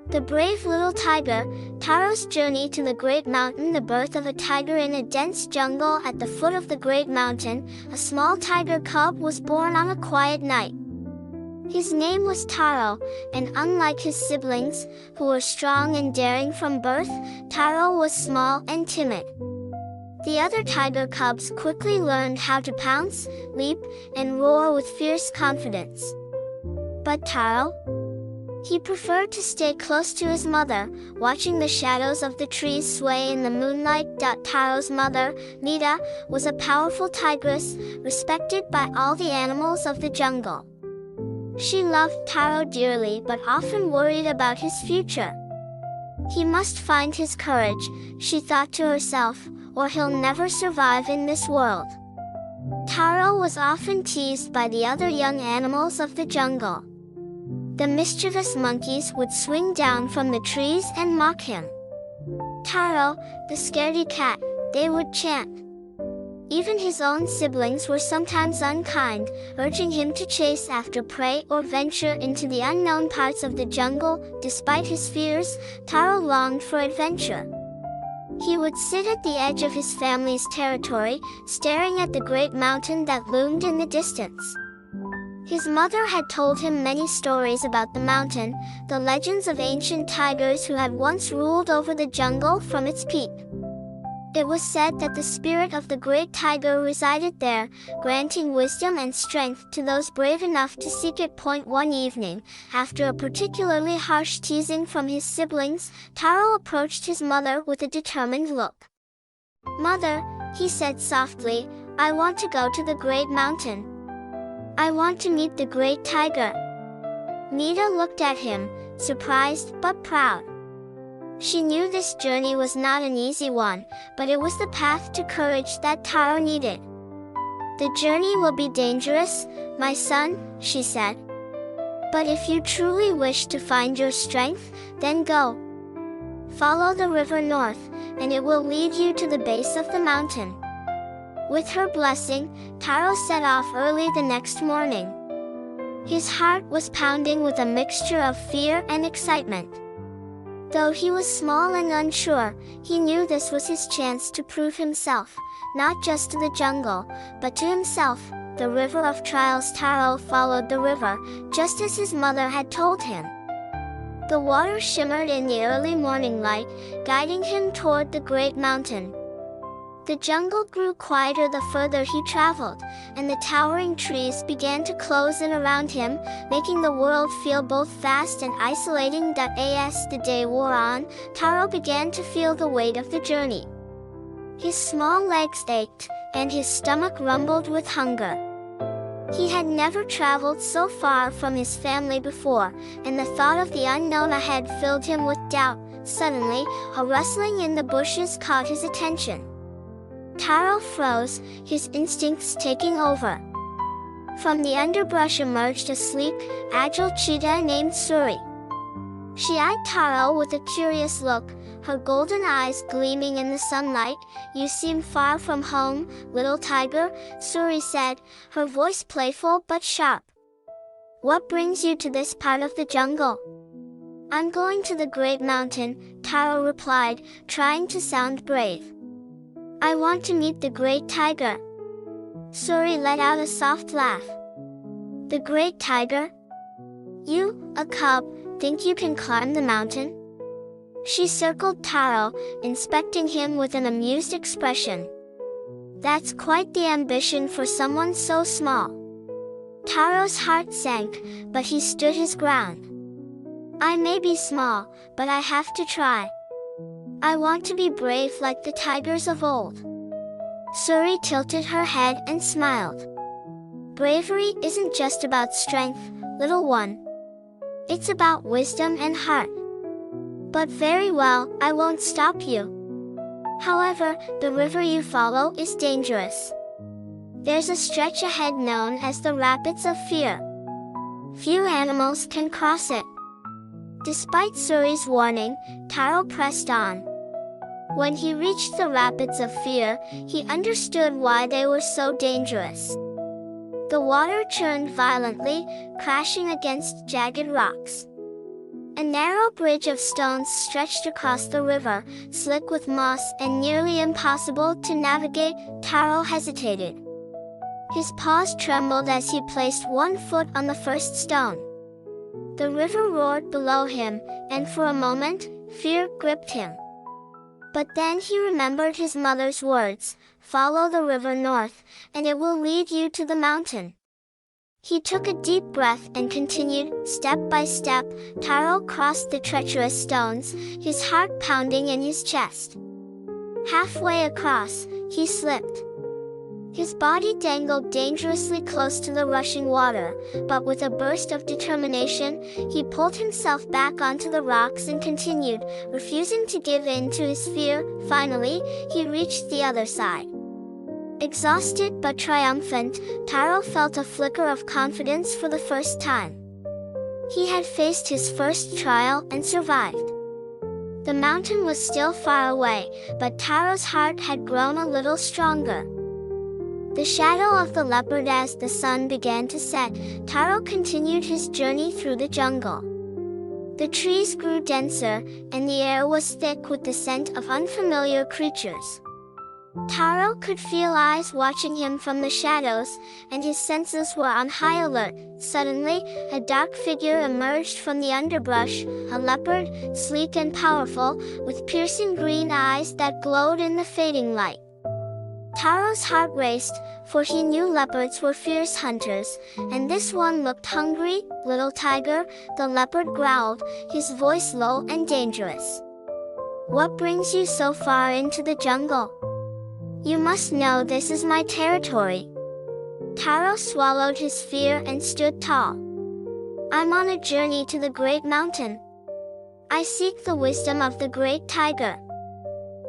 The brave little tiger, Taro's journey to the great mountain. The birth of a tiger in a dense jungle. At the foot of the great mountain, a small tiger cub was born on a quiet night. His name was Taro, and unlike his siblings, who were strong and daring from birth, Taro was small and timid. The other tiger cubs quickly learned how to pounce, leap, and roar with fierce confidence. But Taro? He preferred to stay close to his mother, watching the shadows of the trees sway in the moonlight. Taro's mother, Nita, was a powerful tigress, respected by all the animals of the jungle. She loved Taro dearly but often worried about his future. He must find his courage, she thought to herself, or he'll never survive in this world. Taro was often teased by the other young animals of the jungle. The mischievous monkeys would swing down from the trees and mock him. "Taro, the scaredy cat," they would chant. Even his own siblings were sometimes unkind, urging him to chase after prey or venture into the unknown parts of the jungle. Despite his fears, Taro longed for adventure. He would sit at the edge of his family's territory, staring at the great mountain that loomed in the distance. His mother had told him many stories about the mountain, the legends of ancient tigers who had once ruled over the jungle from its peak. It was said that the spirit of the great tiger resided there, granting wisdom and strength to those brave enough to seek it. One evening, after a particularly harsh teasing from his siblings, Taro approached his mother with a determined look. "Mother," he said softly, "I want to go to the great mountain. I want to meet the great tiger." Nita looked at him, surprised but proud. She knew this journey was not an easy one, but it was the path to courage that Taro needed. "The journey will be dangerous, my son," she said. "But if you truly wish to find your strength, then go. Follow the river north, and it will lead you to the base of the mountain." With her blessing, Taro set off early the next morning. His heart was pounding with a mixture of fear and excitement. Though he was small and unsure, he knew this was his chance to prove himself, not just to the jungle, but to himself. The river of trials. Taro followed the river, just as his mother had told him. The water shimmered in the early morning light, guiding him toward the great mountain. The jungle grew quieter the further he traveled, and the towering trees began to close in around him, making the world feel both vast and isolating. As the day wore on, Taro began to feel the weight of the journey. His small legs ached, and his stomach rumbled with hunger. He had never traveled so far from his family before, and the thought of the unknown ahead filled him with doubt. Suddenly, a rustling in the bushes caught his attention. Taro froze, his instincts taking over. From the underbrush emerged a sleek, agile cheetah named Suri. She eyed Taro with a curious look, her golden eyes gleaming in the sunlight. "You seem far from home, little tiger," Suri said, her voice playful but sharp. "What brings you to this part of the jungle?" "I'm going to the great mountain," Taro replied, trying to sound brave. "I want to meet the great tiger." Suri let out a soft laugh. "The great tiger? You, a cub, think you can climb the mountain?" She circled Taro, inspecting him with an amused expression. "That's quite the ambition for someone so small." Taro's heart sank, but he stood his ground. "I may be small, but I have to try. I want to be brave like the tigers of old." Suri tilted her head and smiled. "Bravery isn't just about strength, little one. It's about wisdom and heart." "But very well, I won't stop you. However, the river you follow is dangerous. There's a stretch ahead known as the Rapids of Fear. Few animals can cross it." Despite Suri's warning, Taro pressed on. When he reached the Rapids of Fear, he understood why they were so dangerous. The water churned violently, crashing against jagged rocks. A narrow bridge of stones stretched across the river, slick with moss and nearly impossible to navigate. Taro hesitated. His paws trembled as he placed one foot on the first stone. The river roared below him, and for a moment, fear gripped him. But then he remembered his mother's words, "Follow the river north, and it will lead you to the mountain." He took a deep breath and continued. Step by step, Taro crossed the treacherous stones, his heart pounding in his chest. Halfway across, he slipped. His body dangled dangerously close to the rushing water, but with a burst of determination, he pulled himself back onto the rocks and continued, refusing to give in to his fear. Finally, he reached the other side. Exhausted but triumphant, Taro felt a flicker of confidence for the first time. He had faced his first trial and survived. The mountain was still far away, but Taro's heart had grown a little stronger. The shadow of the leopard as the sun began to set, Taro continued his journey through the jungle. The trees grew denser, and the air was thick with the scent of unfamiliar creatures. Taro could feel eyes watching him from the shadows, and his senses were on high alert. Suddenly, a dark figure emerged from the underbrush, a leopard, sleek and powerful, with piercing green eyes that glowed in the fading light. Taro's heart raced, for he knew leopards were fierce hunters, and this one looked hungry. "Little tiger," the leopard growled, his voice low and dangerous. "What brings you so far into the jungle? You must know this is my territory." Taro swallowed his fear and stood tall. "I'm on a journey to the great mountain. I seek the wisdom of the great tiger."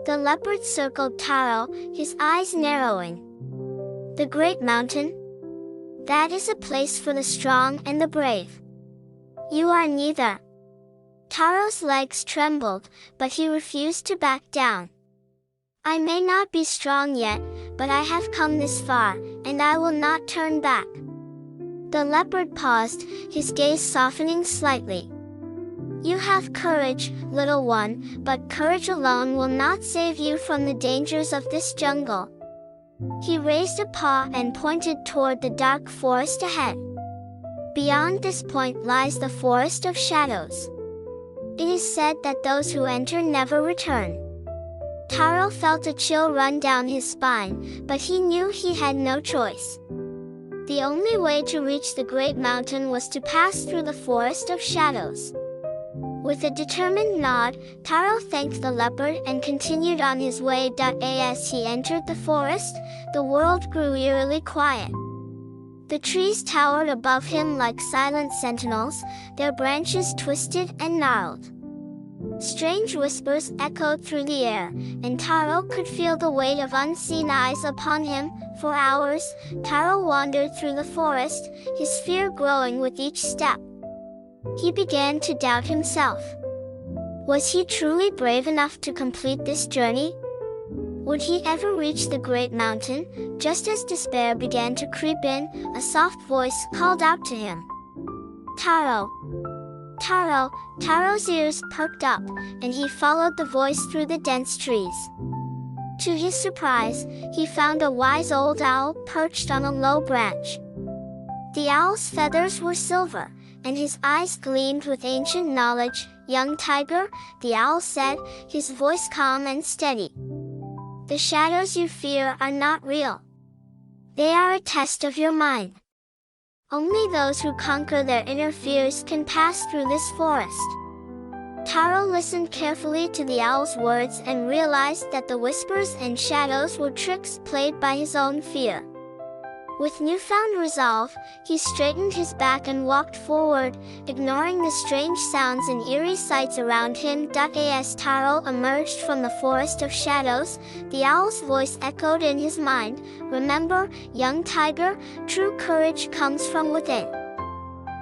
The leopard circled Taro, his eyes narrowing. "The great mountain? That is a place for the strong and the brave. You are neither." Taro's legs trembled, but he refused to back down. "I may not be strong yet, but I have come this far, and I will not turn back." The leopard paused, his gaze softening slightly. "You have courage, little one, but courage alone will not save you from the dangers of this jungle." He raised a paw and pointed toward the dark forest ahead. "Beyond this point lies the forest of shadows. It is said that those who enter never return." Taro felt a chill run down his spine, but he knew he had no choice. The only way to reach the great mountain was to pass through the forest of shadows. With a determined nod, Taro thanked the leopard and continued on his way. As he entered the forest, the world grew eerily quiet. The trees towered above him like silent sentinels, their branches twisted and gnarled. Strange whispers echoed through the air, and Taro could feel the weight of unseen eyes upon him. For hours, Taro wandered through the forest, his fear growing with each step. He began to doubt himself. Was he truly brave enough to complete this journey? Would he ever reach the great mountain? Just as despair began to creep in, a soft voice called out to him. "Taro! Taro!" Taro's ears perked up, and he followed the voice through the dense trees. To his surprise, he found a wise old owl perched on a low branch. The owl's feathers were silver, and his eyes gleamed with ancient knowledge. "Young tiger," the owl said, his voice calm and steady. "The shadows you fear are not real. They are a test of your mind. Only those who conquer their inner fears can pass through this forest." Taro listened carefully to the owl's words and realized that the whispers and shadows were tricks played by his own fear. With newfound resolve, he straightened his back and walked forward, ignoring the strange sounds and eerie sights around him. As Taro emerged from the forest of shadows, the owl's voice echoed in his mind. "Remember, young tiger, true courage comes from within."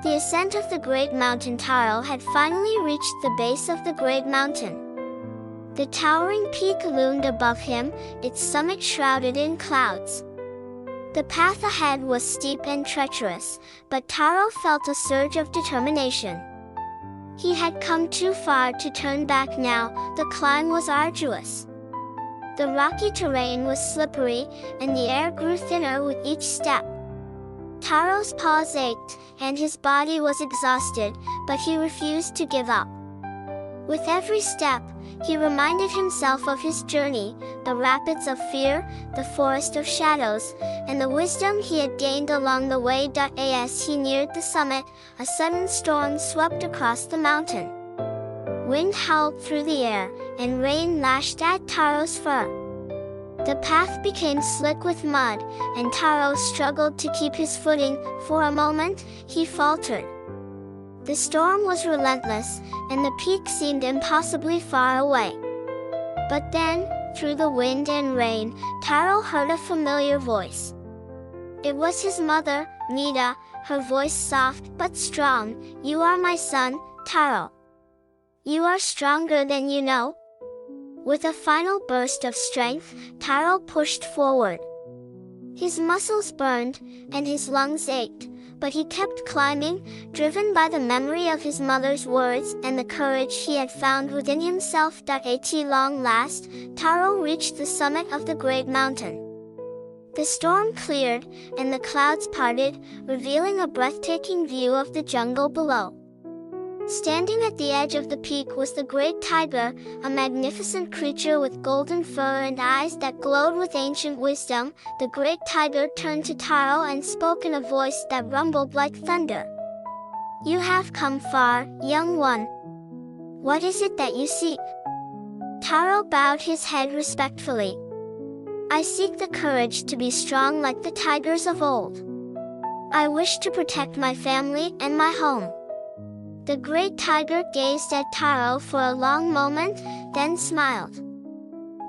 The ascent of the great mountain. Taro had finally reached the base of the great mountain. The towering peak loomed above him, its summit shrouded in clouds. The path ahead was steep and treacherous, but Taro felt a surge of determination. He had come too far to turn back now. The climb was arduous. The rocky terrain was slippery, and the air grew thinner with each step. Taro's paws ached, and his body was exhausted, but he refused to give up. With every step, he reminded himself of his journey, the rapids of fear, the forest of shadows, and the wisdom he had gained along the way. As he neared the summit, a sudden storm swept across the mountain. Wind howled through the air, and rain lashed at Taro's fur. The path became slick with mud, and Taro struggled to keep his footing. For a moment, he faltered. The storm was relentless, and the peak seemed impossibly far away. But then, through the wind and rain, Taro heard a familiar voice. It was his mother, Nita, her voice soft but strong. "You are my son, Taro. You are stronger than you know." With a final burst of strength, Taro pushed forward. His muscles burned, and his lungs ached, but he kept climbing, driven by the memory of his mother's words and the courage he had found within himself. At long last, Taro reached the summit of the great mountain. The storm cleared, and the clouds parted, revealing a breathtaking view of the jungle below. Standing at the edge of the peak was the great tiger, a magnificent creature with golden fur and eyes that glowed with ancient wisdom. The great tiger turned to Taro and spoke in a voice that rumbled like thunder. "You have come far, young one. What is it that you seek?" Taro bowed his head respectfully. "I seek the courage to be strong like the tigers of old. I wish to protect my family and my home." The great tiger gazed at Taro for a long moment, then smiled.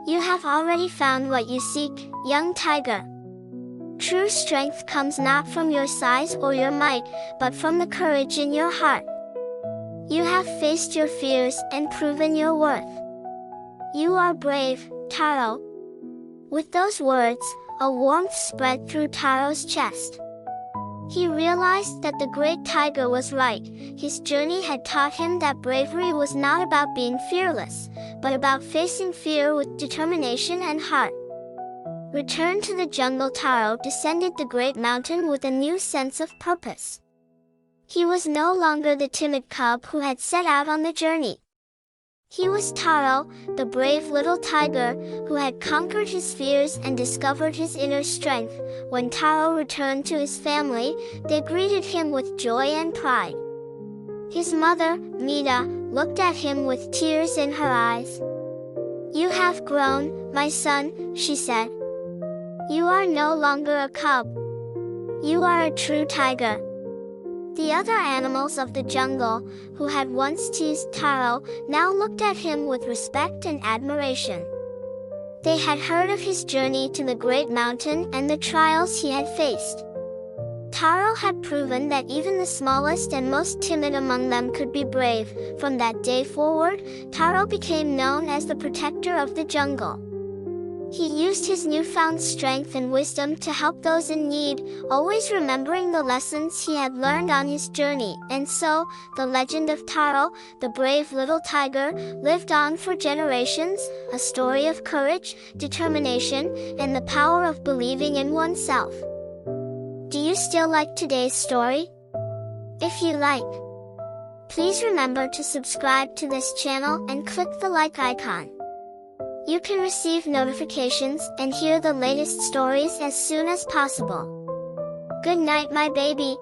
"You have already found what you seek, young tiger. True strength comes not from your size or your might, but from the courage in your heart. You have faced your fears and proven your worth. You are brave, Taro." With those words, a warmth spread through Taro's chest. He realized that the great tiger was right. His journey had taught him that bravery was not about being fearless, but about facing fear with determination and heart. Returned to the jungle, Taro descended the great mountain with a new sense of purpose. He was no longer the timid cub who had set out on the journey. He was Taro, the brave little tiger, who had conquered his fears and discovered his inner strength. When Taro returned to his family, they greeted him with joy and pride. His mother, Nita, looked at him with tears in her eyes. "You have grown, my son," she said. "You are no longer a cub. You are a true tiger." The other animals of the jungle, who had once teased Taro, now looked at him with respect and admiration. They had heard of his journey to the great mountain and the trials he had faced. Taro had proven that even the smallest and most timid among them could be brave. From that day forward, Taro became known as the protector of the jungle. He used his newfound strength and wisdom to help those in need, always remembering the lessons he had learned on his journey. And so, the legend of Taro, the brave little tiger, lived on for generations, a story of courage, determination, and the power of believing in oneself. Do you still like today's story? If you like, please remember to subscribe to this channel and click the like icon. You can receive notifications and hear the latest stories as soon as possible. Good night, my baby.